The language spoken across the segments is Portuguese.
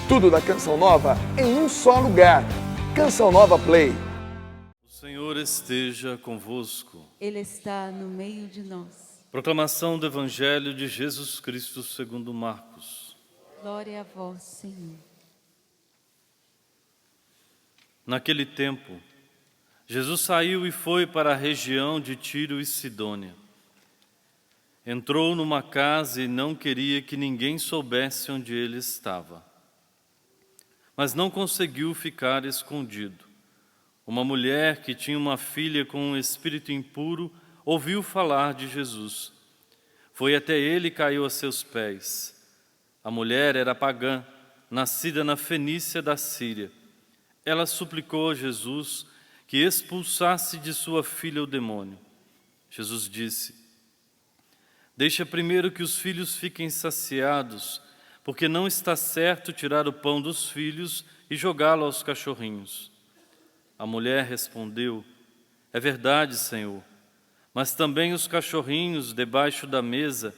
Tudo da Canção Nova em um só lugar. Canção Nova Play. O Senhor esteja convosco. Ele está no meio de nós. Proclamação do Evangelho de Jesus Cristo segundo Marcos. Glória a vós, Senhor. Naquele tempo, Jesus saiu e foi para a região de Tiro e Sidônia. Entrou numa casa e não queria que ninguém soubesse onde ele estava. Mas não conseguiu ficar escondido. Uma mulher que tinha uma filha com um espírito impuro ouviu falar de Jesus. Foi até ele e caiu a seus pés. A mulher era pagã, nascida na Fenícia da Síria. Ela suplicou a Jesus que expulsasse de sua filha o demônio. Jesus disse: deixa primeiro que os filhos fiquem saciados, porque não está certo tirar o pão dos filhos e jogá-lo aos cachorrinhos. A mulher respondeu: é verdade, Senhor, mas também os cachorrinhos debaixo da mesa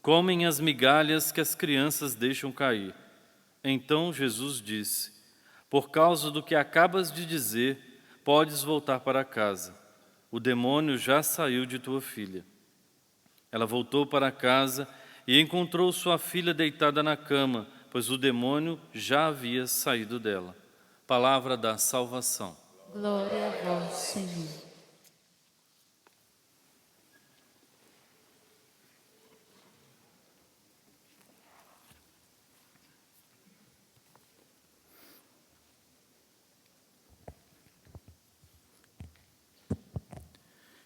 comem as migalhas que as crianças deixam cair. Então Jesus disse: por causa do que acabas de dizer, podes voltar para casa. O demônio já saiu de tua filha. Ela voltou para casa e encontrou sua filha deitada na cama, pois o demônio já havia saído dela. Palavra da salvação. Glória a vós, Senhor.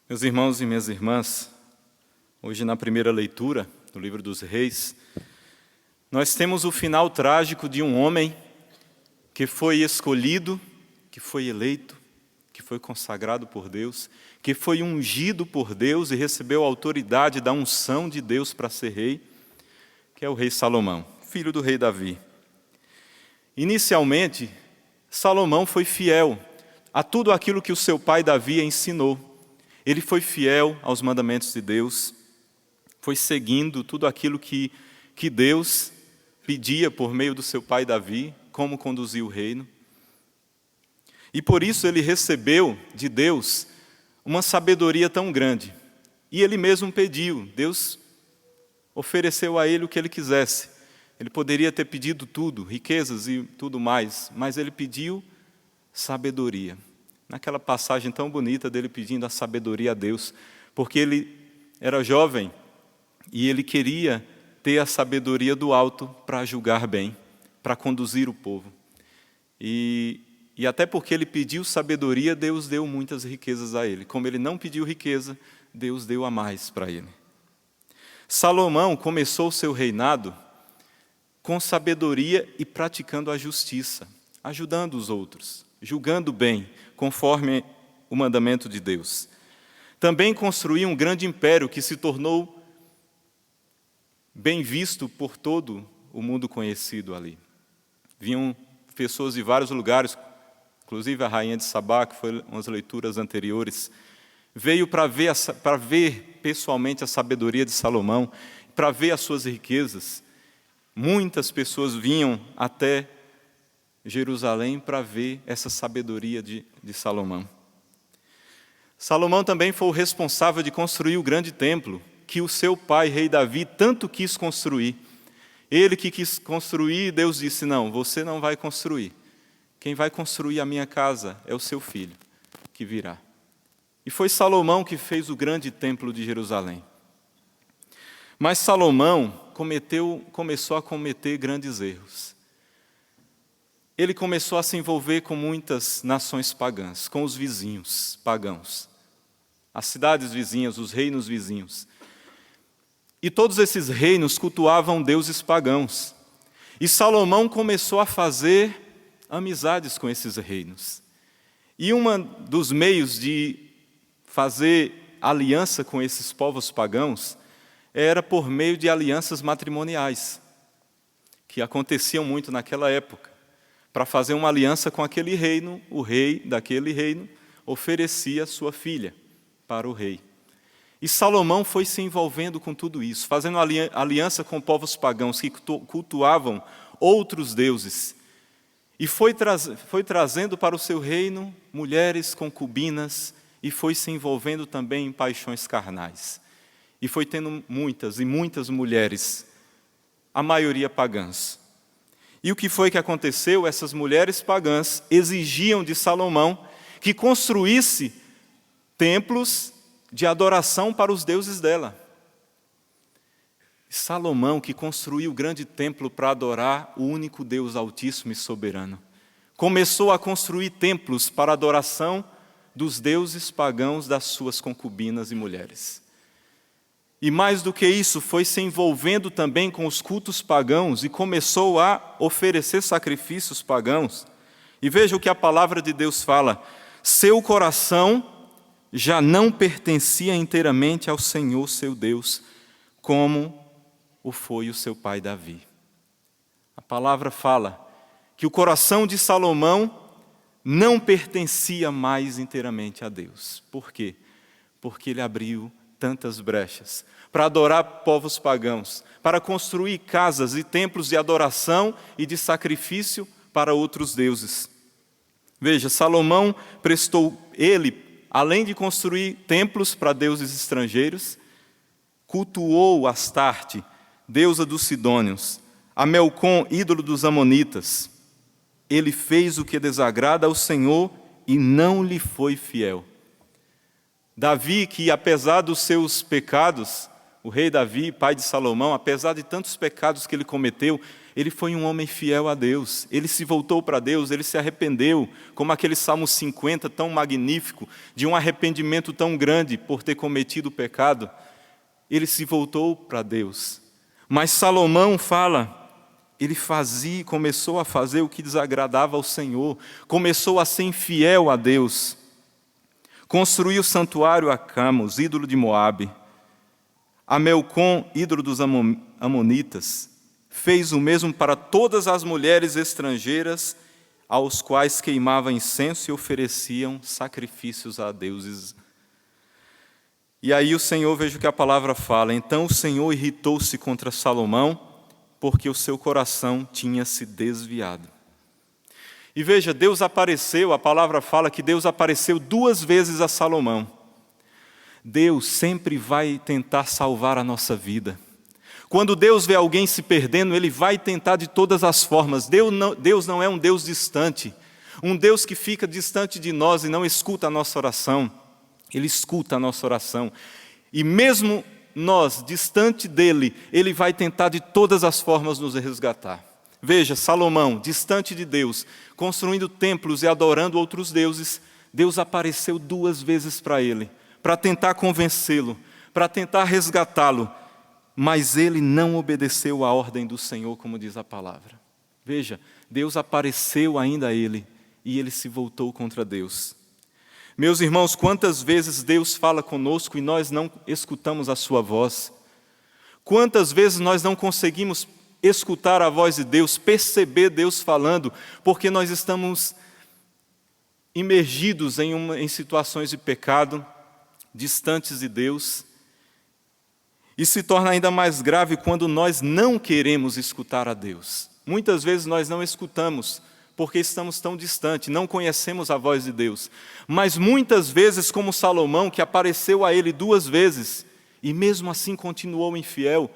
Meus irmãos e minhas irmãs, hoje na primeira leitura do livro dos Reis, nós temos o final trágico de um homem que foi escolhido, que foi eleito, que foi consagrado por Deus, que foi ungido por Deus e recebeu a autoridade da unção de Deus para ser rei, que é o rei Salomão, filho do rei Davi. Inicialmente, Salomão foi fiel a tudo aquilo que o seu pai Davi ensinou. Ele foi fiel aos mandamentos de Deus, foi seguindo tudo aquilo que Deus pedia por meio do seu pai Davi, como conduzir o reino. E por isso ele recebeu de Deus uma sabedoria tão grande. E ele mesmo pediu, Deus ofereceu a ele o que ele quisesse. Ele poderia ter pedido tudo, riquezas e tudo mais, mas ele pediu sabedoria. Naquela passagem tão bonita dele pedindo a sabedoria a Deus, porque ele era jovem e ele queria ter a sabedoria do alto para julgar bem, para conduzir o povo. E até porque ele pediu sabedoria, Deus deu muitas riquezas a ele. Como ele não pediu riqueza, Deus deu a mais para ele. Salomão começou o seu reinado com sabedoria e praticando a justiça, ajudando os outros, julgando bem, conforme o mandamento de Deus. Também construiu um grande império que se tornou bem visto por todo o mundo conhecido ali. Vinham pessoas de vários lugares, inclusive a rainha de Sabá, que foi umas leituras anteriores, veio para ver pessoalmente a sabedoria de Salomão, para ver as suas riquezas. Muitas pessoas vinham até Jerusalém para ver essa sabedoria de Salomão. Salomão também foi o responsável de construir o grande templo que o seu pai, rei Davi, tanto quis construir. Ele que quis construir, Deus disse: não, você não vai construir. Quem vai construir a minha casa é o seu filho, que virá. E foi Salomão que fez o grande templo de Jerusalém. Mas Salomão começou a cometer grandes erros. Ele começou a se envolver com muitas nações pagãs, com os vizinhos pagãos, as cidades vizinhas, os reinos vizinhos. E todos esses reinos cultuavam deuses pagãos. E Salomão começou a fazer amizades com esses reinos. E um dos meios de fazer aliança com esses povos pagãos era por meio de alianças matrimoniais, que aconteciam muito naquela época. Para fazer uma aliança com aquele reino, o rei daquele reino oferecia sua filha para o rei. E Salomão foi se envolvendo com tudo isso, fazendo aliança com povos pagãos que cultuavam outros deuses. E foi trazendo para o seu reino mulheres concubinas e foi se envolvendo também em paixões carnais. E foi tendo muitas e muitas mulheres, a maioria pagãs. E o que foi que aconteceu? Essas mulheres pagãs exigiam de Salomão que construísse templos de adoração para os deuses dela. Salomão, que construiu o grande templo para adorar o único Deus altíssimo e soberano, começou a construir templos para adoração dos deuses pagãos das suas concubinas e mulheres. E mais do que isso, foi se envolvendo também com os cultos pagãos e começou a oferecer sacrifícios pagãos. E veja o que a palavra de Deus fala: seu coração já não pertencia inteiramente ao Senhor seu Deus, como o foi o seu pai Davi. A palavra fala que o coração de Salomão não pertencia mais inteiramente a Deus. Por quê? Porque ele abriu tantas brechas para adorar povos pagãos, para construir casas e templos de adoração e de sacrifício para outros deuses. Veja, Salomão além de construir templos para deuses estrangeiros, cultuou Astarte, deusa dos Sidônios, a Melcom, ídolo dos Amonitas. Ele fez o que desagrada ao Senhor e não lhe foi fiel. Davi, que apesar dos seus pecados, o rei Davi, pai de Salomão, apesar de tantos pecados que ele cometeu, ele foi um homem fiel a Deus. Ele se voltou para Deus, ele se arrependeu, como aquele Salmo 50 tão magnífico, de um arrependimento tão grande por ter cometido o pecado. Ele se voltou para Deus. Mas Salomão fala, ele começou a fazer o que desagradava ao Senhor, começou a ser infiel a Deus. Construiu o santuário a Camos, ídolo de Moabe. A Melcom, ídolo dos Amonitas, fez o mesmo para todas as mulheres estrangeiras aos quais queimava incenso e ofereciam sacrifícios a deuses. E aí o Senhor, veja o que a palavra fala: então o Senhor irritou-se contra Salomão, porque o seu coração tinha se desviado. E veja, Deus apareceu, a palavra fala que Deus apareceu 2 vezes a Salomão. Deus sempre vai tentar salvar a nossa vida. Quando Deus vê alguém se perdendo, Ele vai tentar de todas as formas. Deus não é um Deus distante, um Deus que fica distante de nós e não escuta a nossa oração. Ele escuta a nossa oração. E mesmo nós, distante dEle, Ele vai tentar de todas as formas nos resgatar. Veja, Salomão, distante de Deus, construindo templos e adorando outros deuses, Deus apareceu 2 vezes para ele, para tentar convencê-lo, para tentar resgatá-lo, mas ele não obedeceu à ordem do Senhor, como diz a palavra. Veja, Deus apareceu ainda a ele, e ele se voltou contra Deus. Meus irmãos, quantas vezes Deus fala conosco e nós não escutamos a sua voz? Quantas vezes nós não conseguimos escutar a voz de Deus, perceber Deus falando, porque nós estamos imergidos em situações de pecado, distantes de Deus. E se torna ainda mais grave quando nós não queremos escutar a Deus. Muitas vezes nós não escutamos, porque estamos tão distantes, não conhecemos a voz de Deus. Mas muitas vezes, como Salomão, que apareceu a ele 2 vezes, e mesmo assim continuou infiel,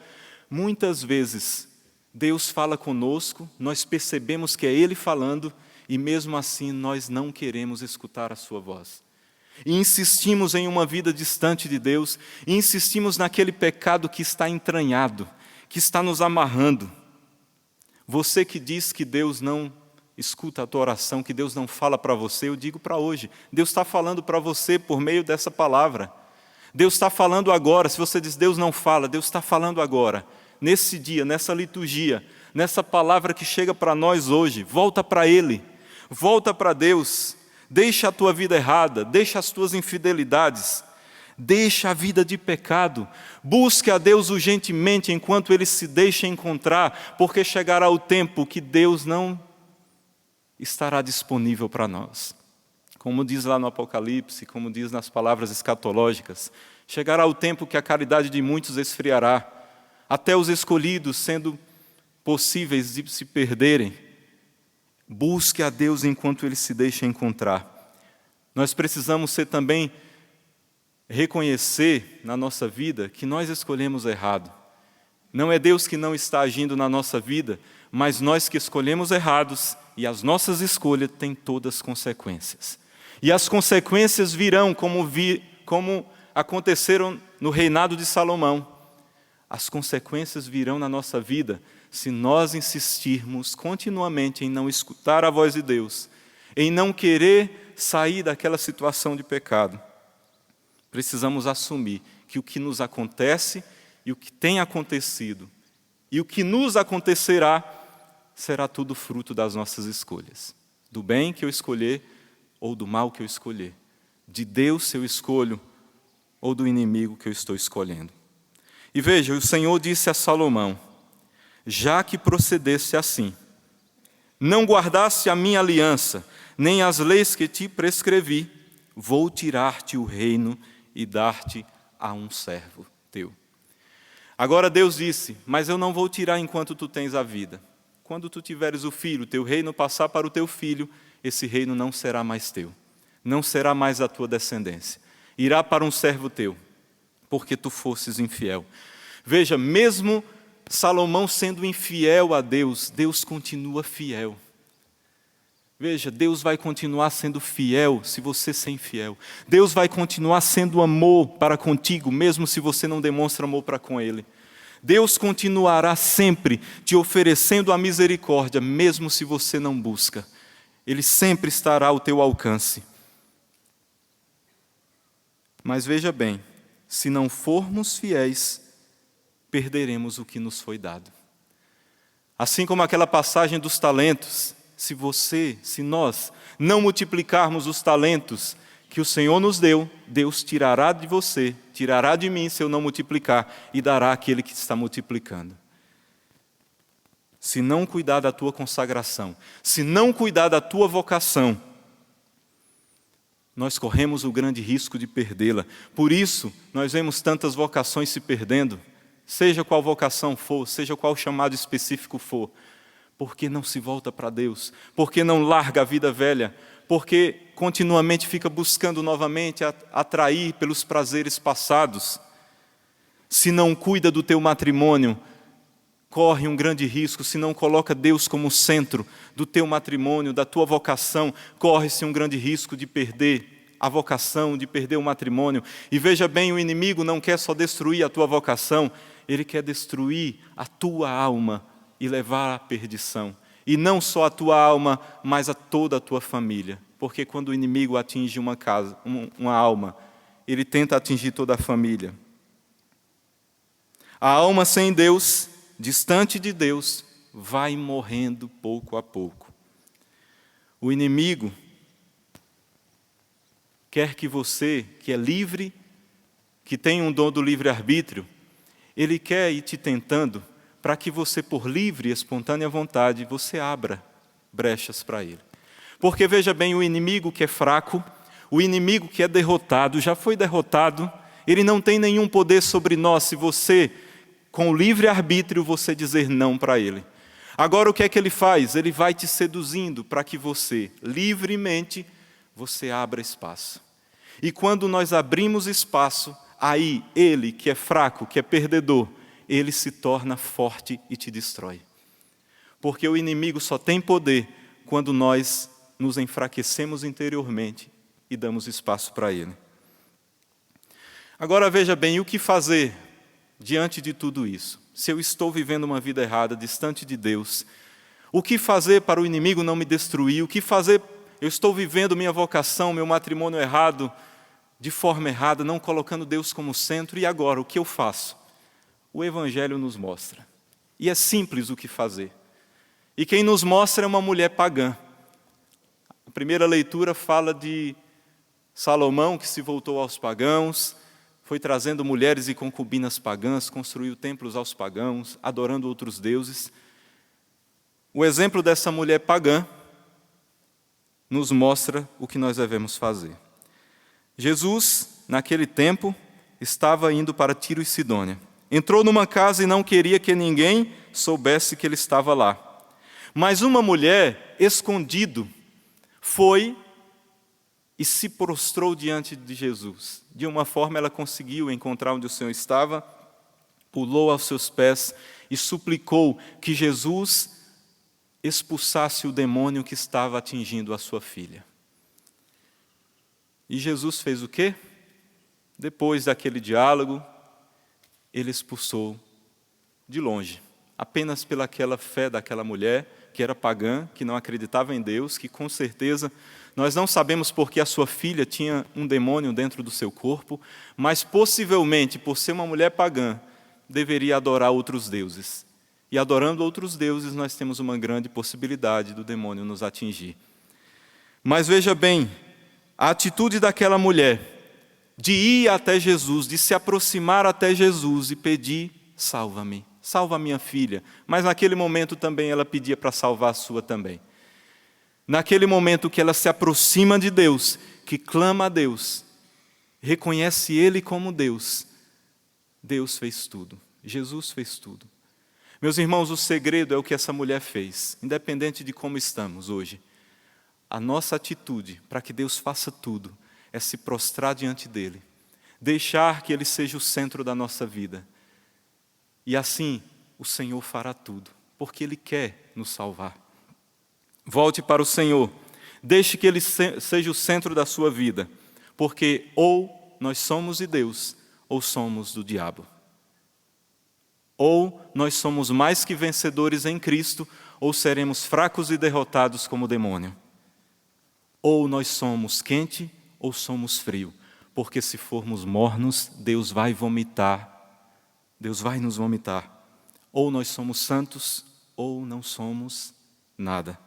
muitas vezes Deus fala conosco, nós percebemos que é Ele falando, e mesmo assim nós não queremos escutar a sua voz. E insistimos em uma vida distante de Deus, e insistimos naquele pecado que está entranhado, que está nos amarrando. Você que diz que Deus não escuta a tua oração, que Deus não fala para você, eu digo para hoje, Deus está falando para você por meio dessa palavra. Deus está falando agora. Se você diz Deus não fala, Deus está falando agora. Nesse dia, nessa liturgia, nessa palavra que chega para nós hoje, volta para Ele, volta para Deus, deixa a tua vida errada, deixa as tuas infidelidades, deixa a vida de pecado, busque a Deus urgentemente enquanto Ele se deixa encontrar, porque chegará o tempo que Deus não estará disponível para nós. Como diz lá no Apocalipse, como diz nas palavras escatológicas, chegará o tempo que a caridade de muitos esfriará, até os escolhidos sendo possíveis de se perderem, busque a Deus enquanto Ele se deixa encontrar. Nós precisamos também reconhecer na nossa vida que nós escolhemos errado. Não é Deus que não está agindo na nossa vida, mas nós que escolhemos errados, e as nossas escolhas têm todas as consequências. E as consequências virão como aconteceram no reinado de Salomão. As consequências virão na nossa vida se nós insistirmos continuamente em não escutar a voz de Deus, em não querer sair daquela situação de pecado. Precisamos assumir que o que nos acontece e o que tem acontecido e o que nos acontecerá será tudo fruto das nossas escolhas. Do bem que eu escolher ou do mal que eu escolher. De Deus se eu escolho ou do inimigo que eu estou escolhendo. E veja, o Senhor disse a Salomão: já que procedesse assim, não guardasse a minha aliança, nem as leis que te prescrevi, vou tirar-te o reino e dar-te a um servo teu. Agora Deus disse: mas eu não vou tirar enquanto tu tens a vida. Quando tu tiveres o filho, teu reino passar para o teu filho, esse reino não será mais teu, não será mais a tua descendência. Irá para um servo teu, porque tu fosses infiel. Veja, mesmo Salomão sendo infiel a Deus, Deus continua fiel. Veja, Deus vai continuar sendo fiel se você ser infiel. Deus vai continuar sendo amor para contigo, mesmo se você não demonstra amor para com Ele. Deus continuará sempre te oferecendo a misericórdia, mesmo se você não busca. Ele sempre estará ao teu alcance. Mas veja bem, se não formos fiéis, perderemos o que nos foi dado. Assim como aquela passagem dos talentos, se nós não multiplicarmos os talentos que o Senhor nos deu, Deus tirará de você, tirará de mim se eu não multiplicar e dará àquele que está multiplicando. Se não cuidar da tua consagração, se não cuidar da tua vocação, nós corremos o grande risco de perdê-la. Por isso, nós vemos tantas vocações se perdendo, seja qual vocação for, seja qual chamado específico for, porque não se volta para Deus, porque não larga a vida velha, porque continuamente fica buscando novamente atrair pelos prazeres passados. Se não cuida do teu matrimônio, corre um grande risco. Se não coloca Deus como centro do teu matrimônio, da tua vocação, corre-se um grande risco de perder a vocação, de perder o matrimônio. E veja bem, o inimigo não quer só destruir a tua vocação, ele quer destruir a tua alma e levar à perdição. E não só a tua alma, mas a toda a tua família. Porque quando o inimigo atinge uma casa, uma alma, ele tenta atingir toda a família. A alma sem Deus, distante de Deus, vai morrendo pouco a pouco. O inimigo quer que você, que é livre, que tem um dom do livre-arbítrio, ele quer ir te tentando para que você, por livre e espontânea vontade, você abra brechas para ele. Porque veja bem, o inimigo que é fraco, o inimigo que é derrotado, já foi derrotado, ele não tem nenhum poder sobre nós se você, com o livre-arbítrio, você dizer não para ele. Agora o que é que ele faz? Ele vai te seduzindo para que você, livremente, você abra espaço. E quando nós abrimos espaço, aí ele, que é fraco, que é perdedor, ele se torna forte e te destrói. Porque o inimigo só tem poder quando nós nos enfraquecemos interiormente e damos espaço para ele. Agora veja bem, o que fazer diante de tudo isso? Se eu estou vivendo uma vida errada, distante de Deus, o que fazer para o inimigo não me destruir? O que fazer? Eu estou vivendo minha vocação, meu matrimônio errado, de forma errada, não colocando Deus como centro, e agora, o que eu faço? O Evangelho nos mostra. E é simples o que fazer. E quem nos mostra é uma mulher pagã. A primeira leitura fala de Salomão, que se voltou aos pagãos, foi trazendo mulheres e concubinas pagãs, construiu templos aos pagãos, adorando outros deuses. O exemplo dessa mulher pagã nos mostra o que nós devemos fazer. Jesus, naquele tempo, estava indo para Tiro e Sidônia. Entrou numa casa e não queria que ninguém soubesse que ele estava lá. Mas uma mulher, escondido, foi e se prostrou diante de Jesus. De uma forma ela conseguiu encontrar onde o Senhor estava, pulou aos seus pés e suplicou que Jesus expulsasse o demônio que estava atingindo a sua filha. E Jesus fez o quê? Depois daquele diálogo, ele expulsou de longe, apenas pelaquela fé daquela mulher, que era pagã, que não acreditava em Deus, que com certeza, nós não sabemos porque a sua filha tinha um demônio dentro do seu corpo, mas possivelmente, por ser uma mulher pagã, deveria adorar outros deuses. E adorando outros deuses, nós temos uma grande possibilidade do demônio nos atingir. Mas veja bem, a atitude daquela mulher de ir até Jesus, de se aproximar até Jesus e pedir: salva-me, salva a minha filha. Mas naquele momento também ela pedia para salvar a sua também. Naquele momento que ela se aproxima de Deus, que clama a Deus, reconhece Ele como Deus, Deus fez tudo, Jesus fez tudo. Meus irmãos, o segredo é o que essa mulher fez, independente de como estamos hoje. A nossa atitude para que Deus faça tudo é se prostrar diante dEle, deixar que Ele seja o centro da nossa vida. E assim o Senhor fará tudo, porque Ele quer nos salvar. Volte para o Senhor, deixe que Ele seja o centro da sua vida, porque ou nós somos de Deus, ou somos do diabo. Ou nós somos mais que vencedores em Cristo, ou seremos fracos e derrotados como o demônio. Ou nós somos quente, ou somos frio, porque se formos mornos, Deus vai vomitar, Deus vai nos vomitar. Ou nós somos santos, ou não somos nada.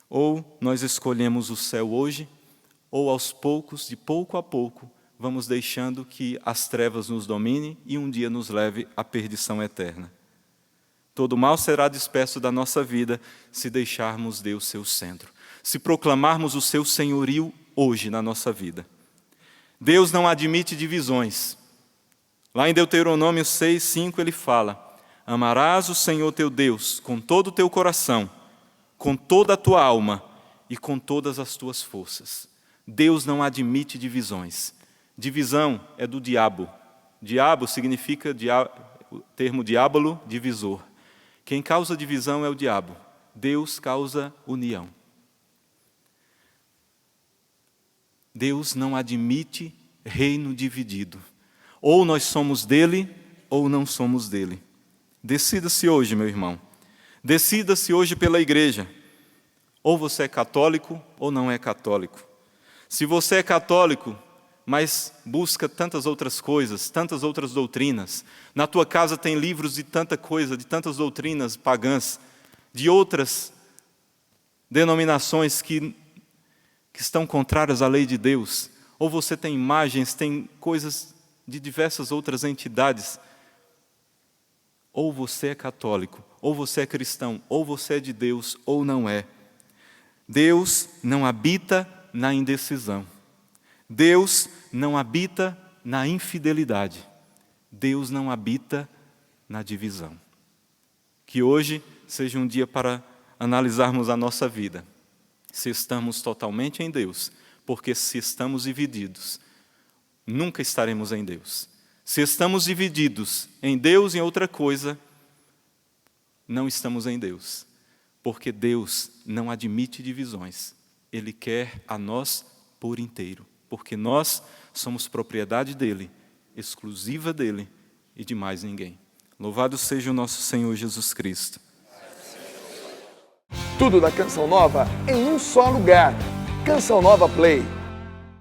Ou nós escolhemos o céu hoje, ou aos poucos, de pouco a pouco, vamos deixando que as trevas nos dominem e um dia nos leve à perdição eterna. Todo mal será disperso da nossa vida se deixarmos Deus ser o centro, se proclamarmos o seu senhorio hoje na nossa vida. Deus não admite divisões. Lá em Deuteronômio 6:5 ele fala: amarás o Senhor teu Deus com todo o teu coração, com toda a tua alma e com todas as tuas forças. Deus não admite divisões. Divisão é do diabo. Diabo significa, o termo diabolo, divisor. Quem causa divisão é o diabo. Deus causa união. Deus não admite reino dividido. Ou nós somos dele, ou não somos dele. Decida-se hoje, meu irmão. Decida-se hoje pela igreja. Ou você é católico, ou não é católico. Se você é católico, mas busca tantas outras coisas, tantas outras doutrinas. Na tua casa tem livros de tanta coisa, de tantas doutrinas pagãs, de outras denominações que estão contrárias à lei de Deus. Ou você tem imagens, tem coisas de diversas outras entidades. Ou você é católico, ou você é cristão, ou você é de Deus, ou não é. Deus não habita na indecisão. Deus não habita na infidelidade. Deus não habita na divisão. Que hoje seja um dia para analisarmos a nossa vida. Se estamos totalmente em Deus, porque se estamos divididos, nunca estaremos em Deus. Se estamos divididos em Deus e em outra coisa, não estamos em Deus. Porque Deus não admite divisões. Ele quer a nós por inteiro. Porque nós somos propriedade dEle, exclusiva dEle e de mais ninguém. Louvado seja o nosso Senhor Jesus Cristo. Tudo da Canção Nova em um só lugar. Canção Nova Play.